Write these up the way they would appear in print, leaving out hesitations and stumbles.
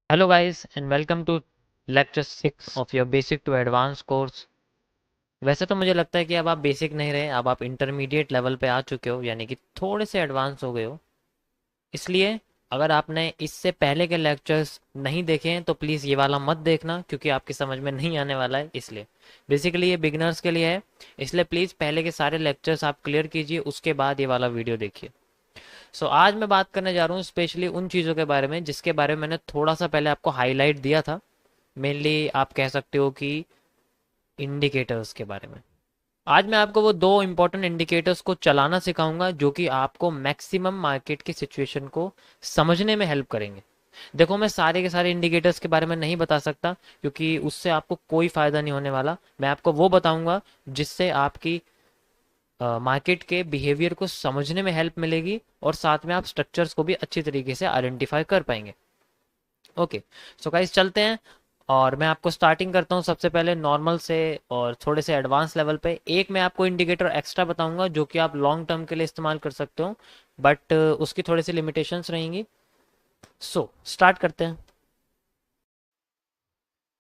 Hello guys and welcome to lecture 6 of your basic to advanced course। वैसे तो मुझे लगता है कि अब आप बेसिक नहीं रहे, अब आप इंटरमीडिएट लेवल पे आ चुके हो, यानी कि थोड़े से एडवांस हो गए हो। इसलिए अगर आपने इससे पहले के लेक्चर्स नहीं देखे हैं तो प्लीज़ ये वाला मत देखना, क्योंकि आपकी समझ में नहीं आने वाला है। इसलिए बेसिकली ये बिगनर्स के लिए है, इसलिए प्लीज़ पहले के सारे लेक्चर्स आप क्लियर कीजिए, उसके बाद ये वाला वीडियो देखिए। आज मैं बात करने जा रहा हूँ स्पेशली उन चीज़ों के बारे में जिसके बारे में मैंने थोड़ा सा पहले आपको हाईलाइट दिया था। मेनली आप कह सकते हो कि इंडिकेटर्स के बारे में। आज मैं आपको वो दो इंपॉर्टेंट इंडिकेटर्स को चलाना सिखाऊंगा जो कि आपको मैक्सिमम मार्केट की सिचुएशन को समझने में हेल्प करेंगे। देखो, मैं सारे के सारे इंडिकेटर्स के बारे में नहीं बता सकता, क्योंकि उससे आपको कोई फ़ायदा नहीं होने वाला। मैं आपको वो बताऊंगा जिससे आपकी मार्केट के बिहेवियर को समझने में हेल्प मिलेगी, और साथ में आप स्ट्रक्चर्स को भी अच्छी तरीके से आइडेंटिफाई कर पाएंगे। ओके, सो गाइस चलते हैं, और मैं आपको स्टार्टिंग करता हूँ सबसे पहले नॉर्मल से और थोड़े से एडवांस लेवल पे। एक मैं आपको इंडिकेटर एक्स्ट्रा बताऊंगा जो कि आप लॉन्ग टर्म के लिए इस्तेमाल कर सकते हो, बट उसकी थोड़ी सी लिमिटेशंस रहेंगी। स्टार्ट करते हैं।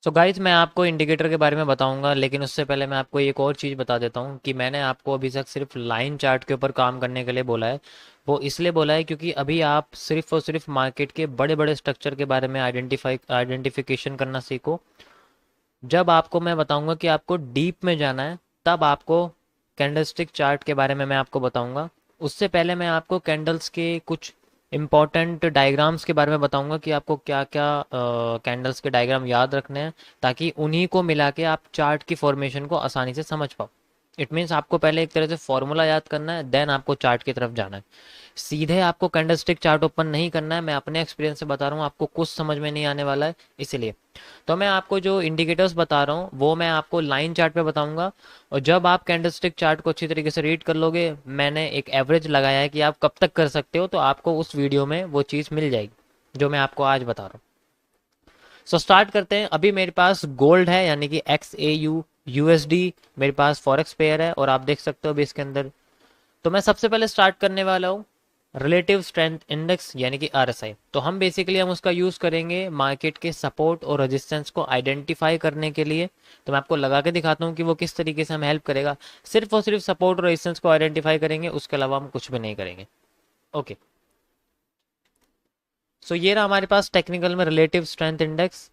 गाइज, मैं आपको इंडिकेटर के बारे में बताऊंगा, लेकिन उससे पहले मैं आपको एक और चीज़ बता देता हूँ कि मैंने आपको अभी तक सिर्फ लाइन चार्ट के ऊपर काम करने के लिए बोला है। वो इसलिए बोला है क्योंकि अभी आप सिर्फ और सिर्फ मार्केट के बड़े बड़े स्ट्रक्चर के बारे में आइडेंटिफिकेशन करना सीखो। जब आपको मैं बताऊंगा कि आपको डीप में जाना है, तब आपको कैंडलस्टिक चार्ट के बारे में मैं आपको बताऊंगा। उससे पहले मैं आपको कैंडल्स के कुछ इम्पॉर्टेंट डायग्राम्स के बारे में बताऊंगा कि आपको क्या क्या कैंडल्स के डायग्राम याद रखने हैं, ताकि उन्हीं को मिला के आप चार्ट की फॉर्मेशन को आसानी से समझ पाओ। इट मीन्स आपको पहले एक तरह से फॉर्मूला याद करना है, देन आपको चार्ट की तरफ जाना है। सीधे आपको कैंडलस्टिक चार्ट ओपन नहीं करना है। मैं अपने एक्सपीरियंस से बता रहा हूँ, आपको कुछ समझ में नहीं आने वाला है। इसलिए तो मैं आपको जो इंडिकेटर्स बता रहा हूँ वो मैं आपको लाइन चार्ट पे बताऊंगा, और जब आप कैंडलस्टिक चार्ट को अच्छी तरीके से रीड कर लोगे, मैंने एक एवरेज लगाया है कि आप कब तक कर सकते हो, तो आपको उस वीडियो में वो चीज़ मिल जाएगी जो मैं आपको आज बता रहा हूँ। स्टार्ट करते हैं। अभी मेरे पास गोल्ड है, यानी कि XAU USD मेरे पास फॉरेक्स पेयर है, और आप देख सकते हो अभी इसके अंदर। तो मैं सबसे पहले स्टार्ट करने वाला हूँ रिलेटिव स्ट्रेंथ इंडेक्स, यानी कि RSI। तो हम बेसिकली हम उसका यूज़ करेंगे मार्केट के सपोर्ट और रेजिस्टेंस को आइडेंटिफाई करने के लिए। तो मैं आपको लगा के दिखाता हूँ कि वो किस तरीके से हमें हेल्प करेगा। सिर्फ और सिर्फ सपोर्ट और रेजिस्टेंस को आइडेंटिफाई करेंगे, उसके अलावा हम कुछ भी नहीं करेंगे। ओके, ये रहा हमारे पास टेक्निकल में रिलेटिव स्ट्रेंथ इंडेक्स।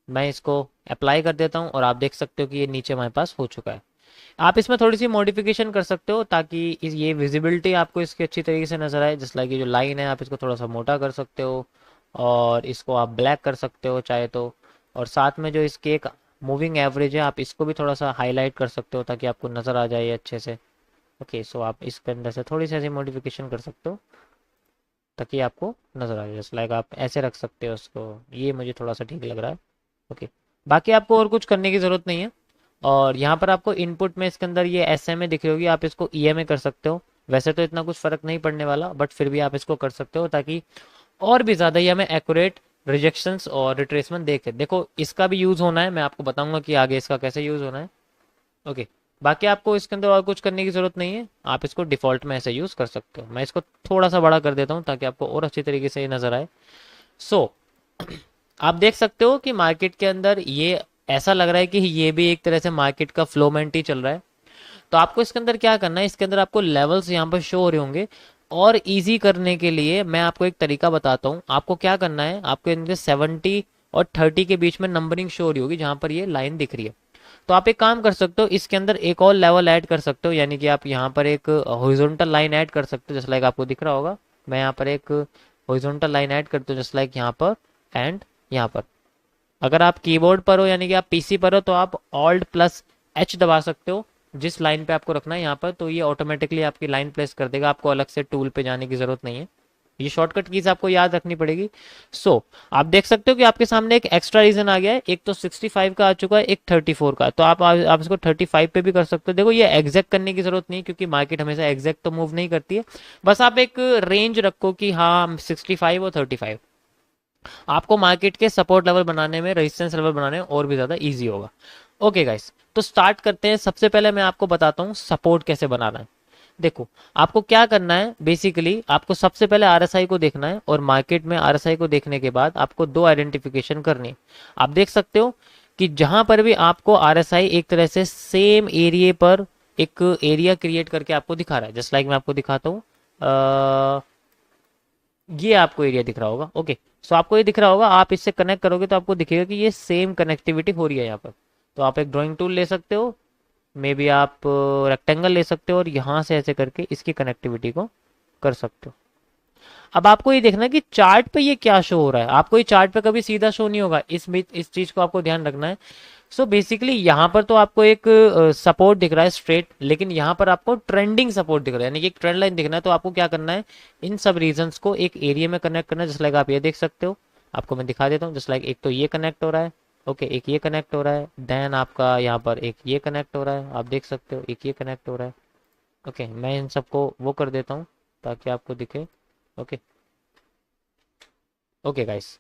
मैं इसको अप्लाई कर देता हूँ, और आप देख सकते हो कि ये नीचे हमारे पास हो चुका है। आप इसमें थोड़ी सी मॉडिफिकेशन कर सकते हो ताकि ये विजिबिलिटी आपको इसकी अच्छी तरीके से नजर आए। जस्ट लाइक ये जो लाइन है, आप इसको थोड़ा सा मोटा कर सकते हो, और इसको आप ब्लैक कर सकते हो चाहे तो। और साथ में जो इसके एक मूविंग एवरेज है, आप इसको भी थोड़ा सा हाईलाइट कर सकते हो ताकि आपको नज़र आ जाए अच्छे से। ओके, आप इसके अंदर से थोड़ी सी ऐसी मॉडिफिकेशन कर सकते हो ताकि आपको नज़र आ जाए। जस्ट लाइक आप ऐसे रख सकते हो उसको, ये मुझे थोड़ा सा ठीक लग रहा है। ओके, बाकी आपको और कुछ करने की ज़रूरत नहीं है। और यहाँ पर आपको इनपुट में इसके अंदर ये SMA दिख रही होगी, आप इसको EMA कर सकते हो। वैसे तो इतना कुछ फ़र्क नहीं पड़ने वाला, बट फिर भी आप इसको कर सकते हो ताकि और भी ज़्यादा ये हमें एक्यूरेट रिजेक्शंस और रिट्रेसमेंट देखे। देखो, इसका भी यूज़ होना है, मैं आपको बताऊंगा कि आगे इसका कैसे यूज़ होना है। ओके, बाकी आपको इसके अंदर और कुछ करने की ज़रूरत नहीं है, आप इसको डिफ़ॉल्ट में ऐसे यूज़ कर सकते हो। मैं इसको थोड़ा सा बड़ा कर देता हूँ ताकि आपको और अच्छी तरीके से ये नज़र आए। सो आप देख सकते हो कि मार्केट के अंदर ये ऐसा लग रहा है कि ये भी एक तरह से मार्केट का फ्लोमेंट ही चल रहा है। तो आपको इसके अंदर क्या करना है, इसके अंदर आपको लेवल्स यहाँ पर शो हो रहे होंगे, और इजी करने के लिए मैं आपको एक तरीका बताता हूँ। आपको क्या करना है, आपके अंदर 70 और 30 के बीच में नंबरिंग शो हो रही होगी जहाँ पर ये लाइन दिख रही है। तो आप एक काम कर सकते हो, इसके अंदर एक और लेवल ऐड कर सकते हो, यानी कि आप यहाँ पर एक हॉरिजॉन्टल लाइन ऐड कर सकते हो, जस्ट लाइक आपको दिख रहा होगा। मैं यहाँ पर एक हॉरिजॉन्टल लाइन ऐड करता हूँ, जस्ट लाइक यहाँ पर एंड यहाँ पर। अगर आप कीबोर्ड पर हो, यानी कि आप PC पर हो, तो आप Alt+H दबा सकते हो जिस लाइन पे आपको रखना है यहाँ पर, तो ये ऑटोमेटिकली आपकी लाइन प्लेस कर देगा। आपको अलग से टूल पे जाने की ज़रूरत नहीं है, ये शॉर्टकट कीज आपको याद रखनी पड़ेगी। आप देख सकते हो कि आपके सामने एक एक्स्ट्रा रीजन आ गया है। एक तो 65 का आ चुका है, एक 34 का। तो आप इसको 35 पे भी कर सकते हो। देखो, ये एग्जैक्ट करने की जरूरत नहीं, क्योंकि मार्केट हमेशा एग्जैक्ट तो मूव नहीं करती है। बस आप एक रेंज रखो कि हाँ 65 और 35, आपको मार्केट के सपोर्ट लेवल बनाने में, रेजिस्टेंस लेवल बनाने में और भी ज़्यादा इजी होगा। ओके गाइस, तो स्टार्ट करते हैं। सबसे पहले मैं आपको बताता हूँ सपोर्ट कैसे बनाना है। देखो आपको क्या करना है, बेसिकली आपको सबसे पहले आरएसआई को देखना है, और मार्केट में आरएसआई को देखने के बाद आपको दो आइडेंटिफिकेशन करनी है। आप देख सकते हो कि जहां पर भी आपको आरएसआई एक तरह से सेम एरिया पर एक एरिया क्रिएट करके आपको दिखा रहा है, जस्ट लाइक मैं आपको दिखाता हूँ। ये आपको एरिया दिख रहा होगा। ओके, सो आपको ये दिख रहा होगा, आप इससे कनेक्ट करोगे तो आपको दिखेगा कि ये सेम कनेक्टिविटी हो रही है यहाँ पर। तो आप एक ड्राइंग टूल ले सकते हो, मे बी आप रेक्टेंगल ले सकते हो, और यहाँ से ऐसे करके इसकी कनेक्टिविटी को कर सकते हो। अब आपको ये देखना है कि चार्ट पे ये क्या शो हो रहा है। आपको ये चार्ट पे कभी सीधा शो नहीं होगा, इस चीज को आपको ध्यान रखना है। सो बेसिकली यहाँ पर तो आपको एक सपोर्ट दिख रहा है स्ट्रेट, लेकिन यहाँ पर आपको ट्रेंडिंग सपोर्ट दिख रहा है, यानी कि एक ट्रेंड लाइन दिखना है। तो आपको क्या करना है, इन सब रीजन्स को एक एरिया में कनेक्ट करना है, जस्ट लाइक आप ये देख सकते हो। आपको मैं दिखा देता हूँ, जस्ट लाइक एक तो ये कनेक्ट हो रहा है, ओके, एक ये कनेक्ट हो रहा है, देन आपका यहाँ पर एक ये कनेक्ट हो रहा है, आप देख सकते हो एक ये कनेक्ट हो रहा है। ओके, मैं इन सबको वो कर देता हूँ ताकि आपको दिखे। ओके, ओके गाइस,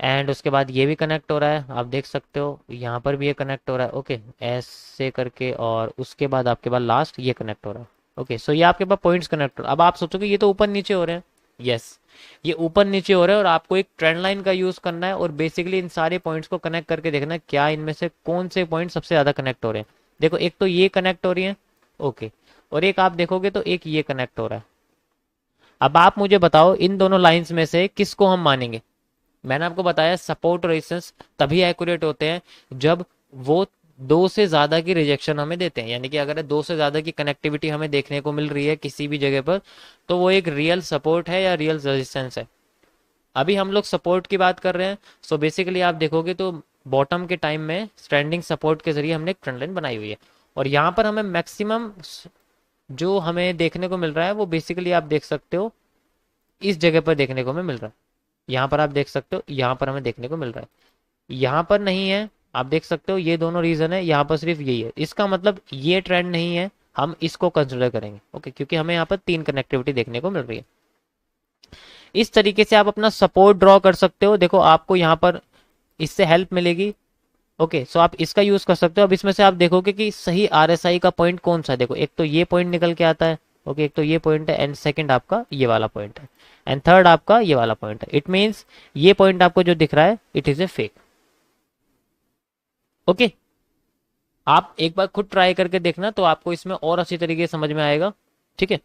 एंड उसके बाद ये भी कनेक्ट हो रहा है, आप देख सकते हो यहाँ पर भी ये कनेक्ट हो रहा है। ओके, ऐसे करके, और उसके बाद आपके पास लास्ट ये कनेक्ट हो रहा है। ओके, सो ये आपके पास पॉइंट्स कनेक्ट हो रहा है। अब आप सोचोगे ये तो ऊपर नीचे हो रहे हैं, यस, ये ऊपर नीचे हो रहे हैं, और आपको एक ट्रेंड लाइन का यूज करना है, और बेसिकली इन सारे पॉइंट्स को कनेक्ट करके देखना है क्या इनमें से कौन से पॉइंट सबसे ज्यादा कनेक्ट हो रहे हैं। देखो एक तो ये कनेक्ट हो रही है, ओके, और एक आप देखोगे तो एक ये कनेक्ट हो रहा है। अब आप मुझे बताओ इन दोनों लाइंस में से किसको हम मानेंगे। मैंने आपको बताया सपोर्ट और रेजिस्टेंस तभी एक्यूरेट होते हैं जब वो दो से ज्यादा की रिजेक्शन हमें देते हैं, यानी कि अगर दो से ज्यादा की कनेक्टिविटी हमें देखने को मिल रही है किसी भी जगह पर, तो वो एक रियल सपोर्ट है या रियल रेजिस्टेंस है। अभी हम लोग सपोर्ट की बात कर रहे हैं। सो बेसिकली आप देखोगे तो बॉटम के टाइम में स्टैंडिंग सपोर्ट के जरिए हमने एक ट्रेंड लाइन बनाई हुई है, और यहाँ पर हमें मैक्सिमम जो हमें देखने को मिल रहा है वो बेसिकली आप देख सकते हो इस जगह पर देखने को हमें मिल रहा है। यहाँ पर आप देख सकते हो, यहाँ पर हमें देखने को मिल रहा है, यहाँ पर नहीं है। आप देख सकते हो ये दोनों रीजन है, यहाँ पर सिर्फ यही है। इसका मतलब ये ट्रेंड नहीं है, हम इसको कंसिडर करेंगे। ओके, क्योंकि हमें यहाँ पर तीन कनेक्टिविटी देखने को मिल रही है। इस तरीके से आप अपना सपोर्ट ड्रॉ कर सकते हो। देखो आपको यहाँ पर इससे हेल्प मिलेगी। ओके, सो आप इसका यूज कर सकते हो। अब इसमें से आप देखोगे कि सही आरएसआई का पॉइंट कौन सा है। देखो एक तो ये पॉइंट निकल के आता है, ओके, एक तो ये पॉइंट है, एंड सेकंड आपका ये वाला पॉइंट है, एंड थर्ड आपका ये वाला पॉइंट है। इट मींस ये पॉइंट आपको जो दिख रहा है it is a fake. Okay, आप एक बार खुद ट्राई करके देखना तो आपको इसमें और अच्छी तरीके से समझ में आएगा। ठीक है,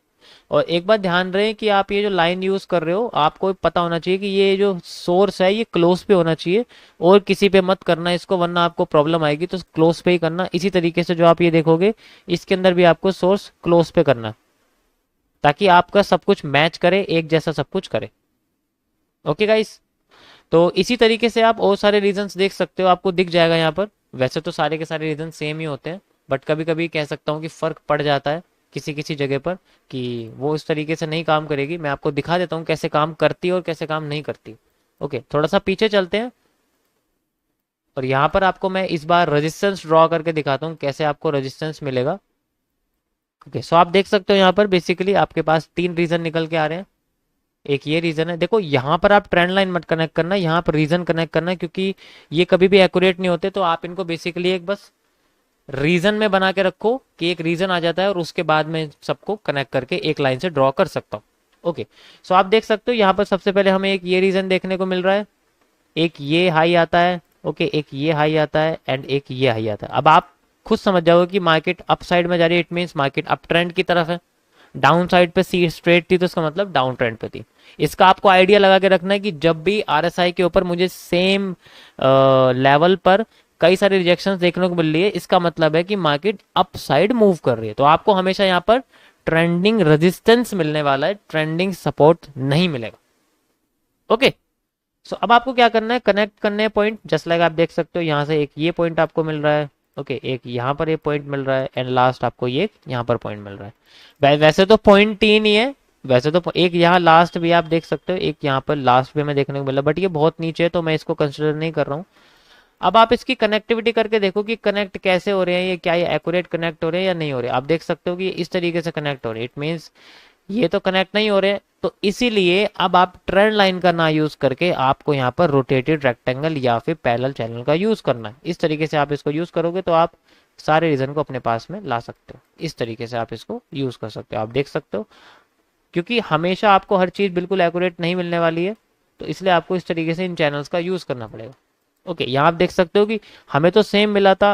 और एक बात ध्यान रहे कि आप ये जो लाइन यूज कर रहे हो आपको पता होना चाहिए कि ये जो सोर्स है ये क्लोज पे होना चाहिए, और किसी पे मत करना इसको, वरना आपको प्रॉब्लम आएगी। तो क्लोज पे ही करना। इसी तरीके से जो आप ये देखोगे इसके अंदर भी आपको सोर्स क्लोज पे करना, ताकि आपका सब कुछ मैच करे, एक जैसा सब कुछ करे। ओके गाइस, तो इसी तरीके से आप और सारे रीजंस देख सकते हो, आपको दिख जाएगा यहाँ पर। वैसे तो सारे के सारे रीजन सेम ही होते हैं, बट कभी कभी कह सकता हूँ कि फर्क पड़ जाता है किसी किसी जगह पर, कि वो इस तरीके से नहीं काम करेगी। मैं आपको दिखा देता हूँ कैसे काम करती है और कैसे काम नहीं करती। ओके, थोड़ा सा पीछे चलते हैं, और यहाँ पर आपको मैं इस बार रेजिस्टेंस ड्रॉ करके दिखाता हूँ कैसे आपको रेजिस्टेंस मिलेगा। ओके, सो आप देख सकते हो यहाँ पर बेसिकली आपके पास तीन रीजन निकल के आ रहे हैं। एक ये रीजन है, देखो यहाँ पर आप ट्रेंड लाइन मत कनेक्ट करना, यहाँ पर रीजन कनेक्ट करना, क्योंकि ये कभी भी एक्यूरेट नहीं होते। तो आप इनको बेसिकली एक बस रीजन में बना के रखो कि एक रीजन आ जाता है, और उसके बाद में सबको कनेक्ट करके एक लाइन से ड्रॉ कर सकता हूँ। ओके, सो आप देख सकते हो यहाँ पर सबसे पहले हमें एक ये रीजन देखने को मिल रहा है, एक ये हाई आता है, ओके, एक ये हाई आता है, एंड एक ये हाई आता है। अब आप खुद समझ जाओगे कि मार्केट अप साइड में जा रही है, it means market up trend की तरफ है। डाउन साइड पे सी स्ट्रेट थी तो इसका मतलब डाउन ट्रेंड पे थी। इसका आपको आइडिया लगा के रखना है कि जब भी आरएसआई के ऊपर मुझे सेम लेवल पर कई सारे रिजेक्शंस देखने को मिल रही है, इसका मतलब है कि मार्केट अप साइड मूव कर रही है। तो आपको हमेशा यहाँ पर ट्रेंडिंग रेजिस्टेंस मिलने वाला है, ट्रेंडिंग सपोर्ट नहीं मिलेगा। ओके, सो अब आपको क्या करना है, कनेक्ट करने पॉइंट, जस्ट लाइक आप देख सकते हो यहाँ से एक ये पॉइंट आपको मिल रहा है, ओके, एक यहाँ पर ये पॉइंट मिल रहा है, एंड लास्ट आपको ये यहाँ पर पॉइंट मिल रहा है। वैसे तो पॉइंट तीन ही है, वैसे तो एक यहाँ लास्ट भी आप देख सकते हो, एक यहाँ पर लास्ट भी हमें देखने को मिला, बट ये बहुत नीचे है तो मैं इसको कंसिडर नहीं कर रहा हूँ। अब आप इसकी कनेक्टिविटी करके देखो कि कनेक्ट कैसे हो रहे हैं, ये क्या ये एक्यूरेट कनेक्ट हो रहे हैं या नहीं हो रहे। आप देख सकते हो कि इस तरीके से कनेक्ट हो रहे हैं, इट मीन्स ये तो कनेक्ट नहीं हो रहे। तो इसीलिए अब आप ट्रेंड लाइन का ना यूज करके आपको यहाँ पर रोटेटेड रेक्टेंगल या फिर पैरेलल चैनल का यूज करना है। इस तरीके से आप इसको यूज करोगे तो आप सारे रीज़न को अपने पास में ला सकते हो। इस तरीके से आप इसको यूज़ कर सकते हो। आप देख सकते हो क्योंकि हमेशा आपको हर चीज़ बिल्कुल एक्यूरेट नहीं मिलने वाली है, तो इसलिए आपको इस तरीके से इन चैनल्स का यूज़ करना पड़ेगा। ओके, यहाँ आप देख सकते हो कि हमें तो सेम मिला था,